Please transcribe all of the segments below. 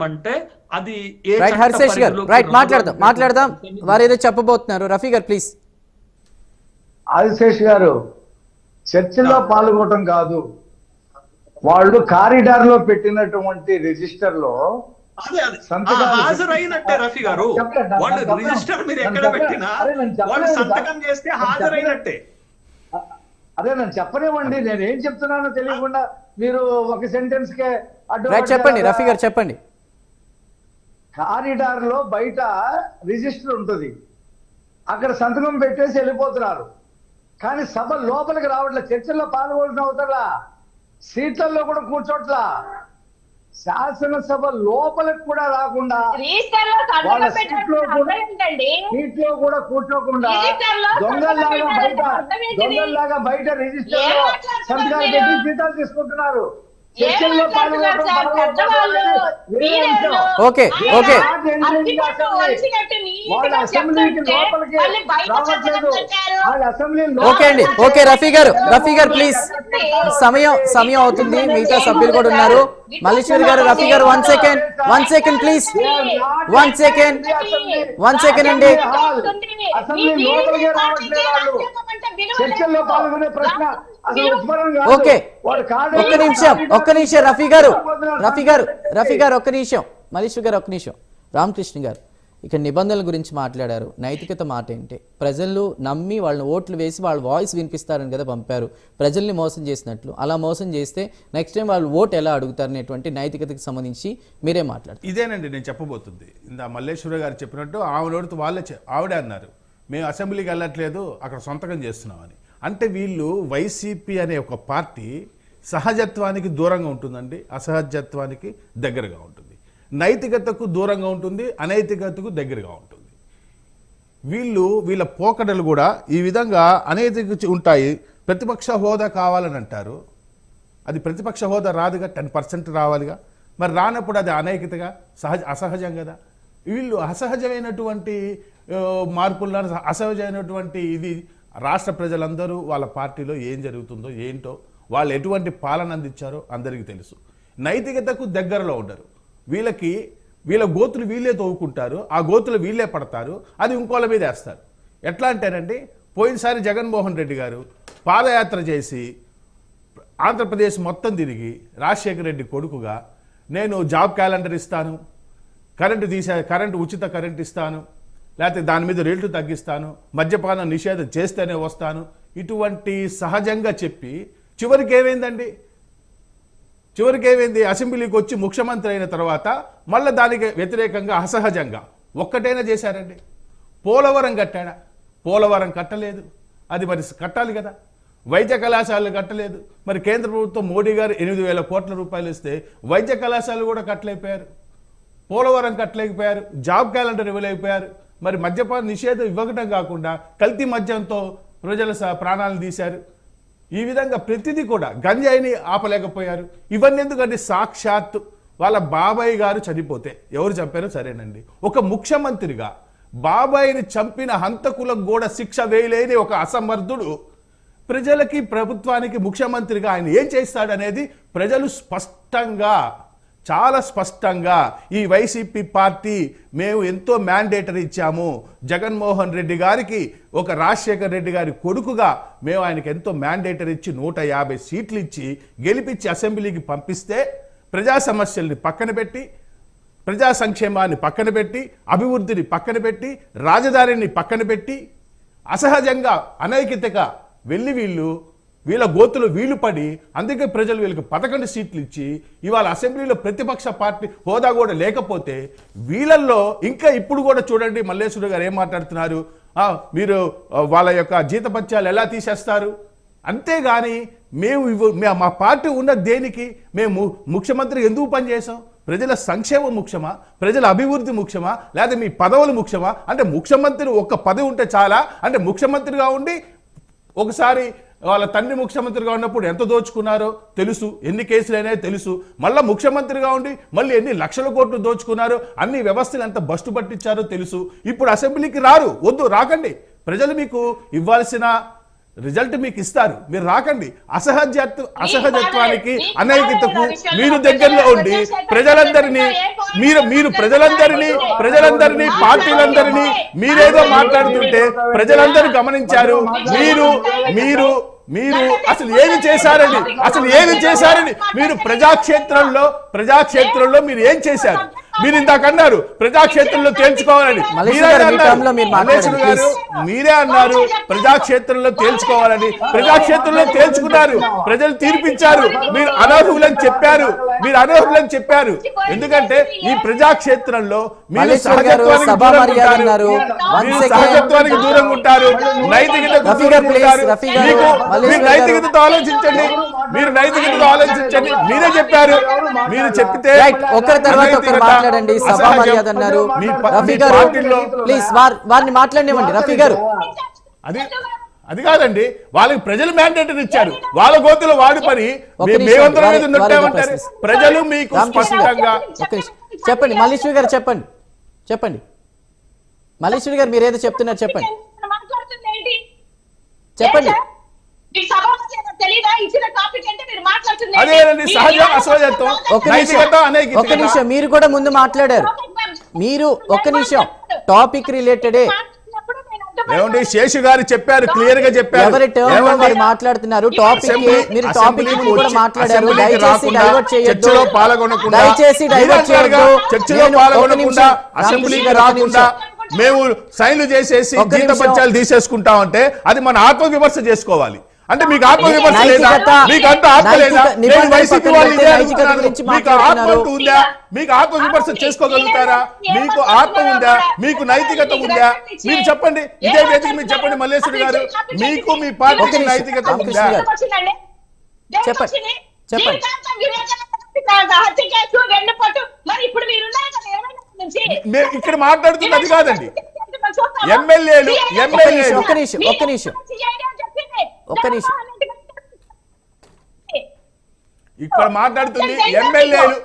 అంటే అది ఏ రైట్ హర్షేష్ గారు రైట్ మాట్లాడదాం వారు ఏదో చెప్పబోతున్నారు. రఫీ గారు ప్లీజ్. ఆదిశేష్ గారు చర్చలో పాల్గొనడం కాదు, వాళ్ళు కారిడార్ లో పెట్టినటువంటి రిజిస్టర్ లో హాజరైనట్టే రఫీ గారు. వాళ్ళు రిజిస్టర్ మీరు ఎక్కడ పెట్టినా వాళ్ళు సంతకం చేస్తే హాజరైనట్టే. అదే నన్ను చెప్పనివ్వండి, నేను ఏం చెప్తున్నానో తెలియకుండా మీరు ఒక సెంటెన్స్ కే చెప్పండి రఫీ గారు చెప్పండి. కారిడార్ లో బయట రిజిస్టర్ ఉంటుంది, అక్కడ సంతకం పెట్టేసి వెళ్ళిపోతున్నారు. కానీ సభ లోపలికి రావట్లే, చర్చల్లో పాల్గొనడం అవుతారా, సీట్లలో కూడా కూర్చోట్లా, శాసనసభ లోపలికి కూడా రాకుండా వాళ్ళ సీట్లో కూడా కూర్చోకుండా దొంగల్లాగా బయట రిజిస్టర్ లో సంతకాలు పెట్టి జీతాలు తీసుకుంటున్నారు. చర్చల్లో ఓకే అండి. ఓకే రఫీ గారు ప్లీజ్, సమయం అవుతుంది, మిగతా సభ్యులు కూడా ఉన్నారు. మల్లీశ్వరి గారు, రఫీ గారు one second please, one second అండి. ఓకే ఒక్క నిమిషం రఫీ గారు ఒక్క నిమిషం, మల్లీశ్వరి గారు ఒక్క నిమిషం. రామకృష్ణ గారు ఇక్కడ నిబంధనల గురించి మాట్లాడారు. నైతికత మాట ఏంటి? ప్రజలు నమ్మి వాళ్ళని ఓట్లు వేసి వాళ్ళ వాయిస్ వినిపిస్తారని కదా పంపారు. ప్రజల్ని మోసం చేసినట్లు అలా మోసం చేస్తే నెక్స్ట్ టైం వాళ్ళు ఓటు ఎలా అడుగుతారు అనేటువంటి నైతికతకు సంబంధించి మీరే మాట్లాడారు. ఇదేనండి నేను చెప్పబోతుంది. ఇందా మల్లేశ్వర గారు చెప్పినట్టు ఆవిడ వాళ్ళే ఆవిడే అన్నారు, మేము అసెంబ్లీకి వెళ్ళట్లేదు, అక్కడ సొంతకం చేస్తున్నామని. అంటే వీళ్ళు వైసీపీ అనే ఒక పార్టీ సహజత్వానికి దూరంగా ఉంటుందండి, అసహజత్వానికి దగ్గరగా ఉంటుంది, నైతికతకు దూరంగా ఉంటుంది, అనైతికతకు దగ్గరగా ఉంటుంది. వీళ్ళ పోకడలు కూడా ఈ విధంగా అనైతిక ఉంటాయి. ప్రతిపక్ష హోదా కావాలని అంటారు, అది ప్రతిపక్ష హోదా రాదుగా, 10% రావాలిగా. మరి రానప్పుడు అది అనైతికతగా అసహజం కదా. వీళ్ళు అసహజమైనటువంటి మార్పులను, అసహజమైనటువంటి ఇది రాష్ట్ర ప్రజలందరూ వాళ్ళ పార్టీలో ఏం జరుగుతుందో ఏంటో, వాళ్ళు ఎటువంటి పాలన అందించారో అందరికీ తెలుసు. నైతికతకు దగ్గరలో ఉండరు. వీళ్ళ గోతులు వీళ్ళే తవ్వుకుంటారు, ఆ గోతులు వీళ్ళే పడతారు, అది ఇంకోళ్ళ మీద వేస్తారు. ఎట్లా అంటేనండి, పోయినసారి జగన్మోహన్ రెడ్డి గారు పాదయాత్ర చేసి ఆంధ్రప్రదేశ్ మొత్తం తిరిగి రాజశేఖర రెడ్డి కొడుకుగా నేను జాబ్ క్యాలెండర్ ఇస్తాను, కరెంటు ఉచిత కరెంట్ ఇస్తాను, లేకపోతే దాని మీద రేట్లు తగ్గిస్తాను, మద్యపాన నిషేధం చేస్తేనే వస్తాను, ఇటువంటి సహజంగా చెప్పి చివరికి ఏమైంది, అసెంబ్లీకి వచ్చి ముఖ్యమంత్రి అయిన తర్వాత మళ్ళీ దానికి వ్యతిరేకంగా అసహజంగా ఒక్కటైనా చేశారండి. పోలవరం కట్టాడా? పోలవరం కట్టలేదు, అది మరి కట్టాలి కదా. వైద్య కళాశాలలు కట్టలేదు, మరి కేంద్ర ప్రభుత్వం మోడీ గారు 8,000 కోట్ల రూపాయలు ఇస్తే వైద్య కళాశాలలు కూడా కట్టలేకపోయారు, పోలవరం కట్టలేకపోయారు, జాబ్ క్యాలెండర్ ఇవ్వలేకపోయారు. మరి మద్యపాన నిషేధం ఇవ్వకటం కాకుండా కల్తీ మద్యంతో ప్రజల ప్రాణాలను తీశారు. ఈ విధంగా ప్రతిదీ కూడా గంజాయిని ఆపలేకపోయారు. ఇవన్నీ ఎందుకంటే సాక్షాత్ వాళ్ళ బాబాయ్ గారు చనిపోతే ఎవరు చంపారో సరేనండి, ఒక ముఖ్యమంత్రిగా బాబాయిని చంపిన హంతకులకు కూడా శిక్ష వేయలేని ఒక అసమర్థుడు ప్రజలకి, ప్రభుత్వానికి ముఖ్యమంత్రిగా ఆయన ఏం చేస్తాడనేది ప్రజలు చాలా స్పష్టంగా ఈ వైసీపీ పార్టీ మేము ఎంతో మ్యాండేటరీ ఇచ్చాము, జగన్మోహన్ రెడ్డి గారికి ఒక రాజశేఖర రెడ్డి గారి కొడుకుగా మేము ఆయనకి ఎంతో మ్యాండేటరీ ఇచ్చి 150 సీట్లు ఇచ్చి గెలిపించి అసెంబ్లీకి పంపిస్తే ప్రజా సమస్యల్ని పక్కన పెట్టి, ప్రజా సంక్షేమాన్ని పక్కన పెట్టి, అభివృద్ధిని పక్కన పెట్టి, రాజధానిని పక్కన పెట్టి, అసహజంగా అనైతికగా వెళ్ళి వీళ్ళ గోతులు వీళ్ళు పడి, అందుకే ప్రజలు వీళ్ళకి 11 సీట్లు ఇచ్చి ఇవాళ అసెంబ్లీలో ప్రతిపక్ష పార్టీ హోదా కూడా లేకపోతే వీళ్ళల్లో ఇంకా ఇప్పుడు కూడా చూడండి మల్లేశ్వర గారు ఏం మాట్లాడుతున్నారు, మీరు వాళ్ళ యొక్క జీతభత్యాలు ఎలా తీసేస్తారు. అంతేగాని మా పార్టీ ఉన్న దేనికి, మేము ముఖ్యమంత్రి ఎందుకు పనిచేసాం, ప్రజల సంక్షేమం ముఖ్యమా, ప్రజల అభివృద్ధి ముఖ్యమా, లేదా మీ పదవులు ముఖ్యమా? అంటే ముఖ్యమంత్రి ఒక్క పదవి ఉంటే చాలా, అంటే ముఖ్యమంత్రిగా ఉండి ఒకసారి వాళ్ళ తండ్రి ముఖ్యమంత్రిగా ఉన్నప్పుడు ఎంత దోచుకున్నారో తెలుసు, ఎన్ని కేసులైనా తెలుసు, మళ్ళీ ముఖ్యమంత్రిగా ఉండి మళ్ళీ ఎన్ని లక్షల కోట్లు దోచుకున్నారో, అన్ని వ్యవస్థలు ఎంత బస్టు పట్టించారో తెలుసు. ఇప్పుడు అసెంబ్లీకి రాకండి, ప్రజలు మీకు ఇవ్వాల్సిన రిజల్ట్ మీకు ఇస్తారు, మీరు రాకండి. అసహజత్వానికి అనైతికతకు మీరు దగ్గరలో ఉండి ప్రజలందరినీ మీరు ప్రజలందరినీ పార్టీలందరినీ మీరేదో మాట్లాడుతుంటే ప్రజలందరూ గమనించారు. మీరు అసలు ఏమి చేశారని మీరు ప్రజాక్షేత్రంలో మీరు ఏం చేశారు? మీరు ఇందాక అన్నారు ప్రజాక్షేత్రంలో తేల్చుకోవాలని, మీరే అన్నారు ప్రజాక్షేత్రంలో తేల్చుకోవాలని. ప్రజాక్షేత్రంలో తేల్చుకున్నారు, ప్రజలు తీర్పిచ్చారు. మీరు అనర్హులని చెప్పారు. ఎందుకంటే ఈ ప్రజాక్షేత్రంలో మీరు సహజత్వానికి దూరంగా ఉంటారు, నైతికతకు దూరంగా ఉంటారు. మీరు నైతికతతో ఆలోచించండి, మీరే చెప్పారు. మీరు చెప్పితే ఒకరి తర్వాత ఒకరు మాట్లాడండి, సభా మర్యాద అన్నారు. రఫీ గారు ప్లీజ్ వారిని మాట్లాడనివ్వండి. రఫీ గారు అది కాదండి, వాళ్ళకి ప్రజలు మ్యాండేట్ ఇచ్చారు, వాళ్ళ గోతులో వాడి పని మేమందరం మీద ఉన్నట్టామంటారు. ప్రజలు మీకు స్పష్టంగా చెప్పండి. మల్లేశ్వరి గారు చెప్పండి. మల్లేశ్వరి గారు మీరేదో చెప్తున్నారు చెప్పండి. అదేనండి సహజ అసహజత్వం. ఒక నిమిషం, మీరు కూడా ముందు మాట్లాడారు. మీరు ఒక్క నిమిషం, టాపిక్ రిలేటెడే. ఏమండి శేషు గారు చెప్పారు, క్లియర్ గా చెప్పారు. ఎవరి టర్మ్ లో మీరు మాట్లాడుతున్నారు, టాపిక్ మీరు టాపిక్ కూడా మాట్లాడారు. దయచేసి డైవర్ట్ చేయొద్దు, అసెంబ్లీకి రాకుండా మేము సైన్లు చేసేసి జీత పంచాలు తీసేసుకుంటామంటే అది మన ఆత్మవిమర్శ చేసుకోవాలి. అంటే మీకు ఆత్మవిమర్శ లేదా? మీకు అంత ఆత్మ లేదా? వైసీపీ వాళ్ళు మీకు ఆత్మ ఉందా? మీకు ఆత్మవిమర్శ చేసుకోగలుగుతారా? మీకు ఆత్మ ఉందా? మీకు నైతికత ఉందా? మీరు చెప్పండి, ఇదే వేదిక మీరు చెప్పండి. మల్లేశ్వరి గారు, మీకు మీ పార్టీకి నైతికత ఉందా? చెప్పండి. ఇక్కడ మాట్లాడుతుంది అది కాదండి. ఎమ్మెల్యేలు ఒక్క నిమిషం ఇక్కడ మాట్లాడుతుంది ఎమ్మెల్యేలు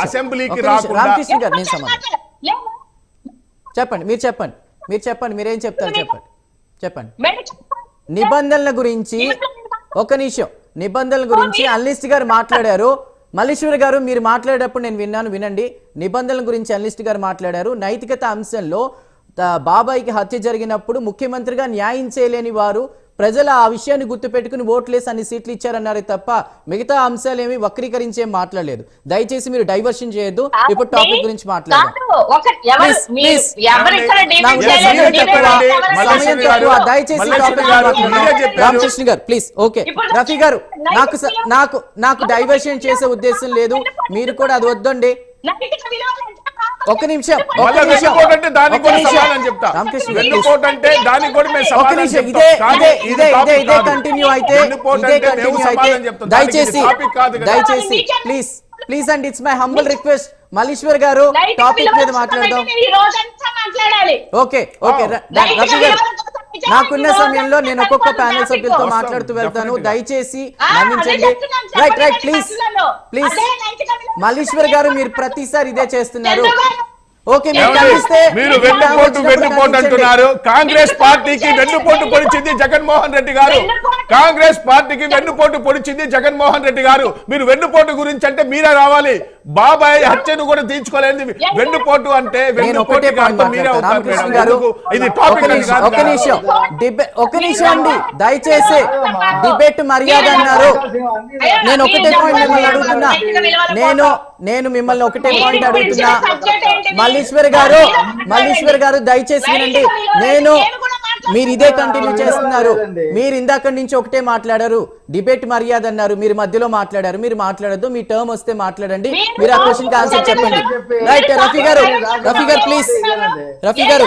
అసెంబ్లీకి రాకుండా. రామకృష్ణ గారు నేను సమాధానం చెప్పండి. మీరు చెప్పండి మీరేం చెప్తారు చెప్పండి. నిబంధనల గురించి అనలిస్ట్ గారు మాట్లాడారు. మల్లేశ్వరి గారు మీరు మాట్లాడేటప్పుడు నేను వినండి. నిబంధనల గురించి అనలిస్ట్ గారు మాట్లాడారు. నైతికత అంశంలో బాబాయికి హత్య జరిగినప్పుడు ముఖ్యమంత్రిగా న్యాయం చేయలేని వారు ప్రజలు ఆ విషయాన్ని గుర్తుపెట్టుకుని ఓట్లేసి అన్ని సీట్లు ఇచ్చారన్నారే తప్ప మిగతా అంశాలు ఏమి వక్రీకరించే మాట్లాడలేదు. దయచేసి మీరు డైవర్షన్ చేయొద్దు. ఇప్పుడు టాపిక్ గురించి మాట్లాడదాం. రామకృష్ణ గారు ప్లీజ్. ఓకే రఫీ గారు, నాకు డైవర్షన్ చేసే ఉద్దేశం లేదు, మీరు కూడా అది వద్దండి. ఒక నిమిషం ఇదే కంటిన్యూ అయితే దయచేసి ప్లీజ్ అండి, it's my humble request. Malleshwar గారు టాపిక్ మీద మాట్లాడదాం. ఓకే రఫీ గారు, నాకున్న సమయంలో నేను ఒక్కొక్క ప్యానెల్ సభ్యులతో మాట్లాడుతూ వెళ్తాను, దయచేసి మన్నించండి. రైట్ ప్లీజ్ మల్లేశ్వర్ గారు, మీరు ప్రతిసారి ఇదే చేస్తున్నారు. ఓకే మీరు వెన్నుపోటు అంటున్నారు. కాంగ్రెస్ పార్టీకి వెన్నుపోటు పొడిచింది జగన్మోహన్ రెడ్డి గారు. మీరు వెన్నుపోటు గురించి అంటే మీరే రావాలి. బాబాయ్ హత్యను కూడా తీర్చుకోలేదు. వెన్నుపోటు అంటే ఒక నిమిషం అండి, దయచేసి డిబేట్ మర్యాద అన్నారు. నేను ఒకటే పాయింట్ మిమ్మల్ని అడుగుతున్నా. నేను మిమ్మల్ని ఒకటే పాయింట్ అడుగుతున్నా. మల్లేశ్వర్ గారు దయచేసి వినండి. మీరు ఇదే కంటిన్యూ చేస్తున్నారు. మీరు ఇందాక నుంచి ఒకటే మాట్లాడారు, డిబేట్ మర్యాద అన్నారు. మీరు మధ్యలో మాట్లాడారు, మీరు మాట్లాడద్దు. మీ టర్మ్ వస్తే మాట్లాడండి. మీరు ఆ క్వశ్చన్ కి ఆన్సర్ చెప్పండి. రైట్ రఫీ గారు ప్లీజ్. రఫీ గారు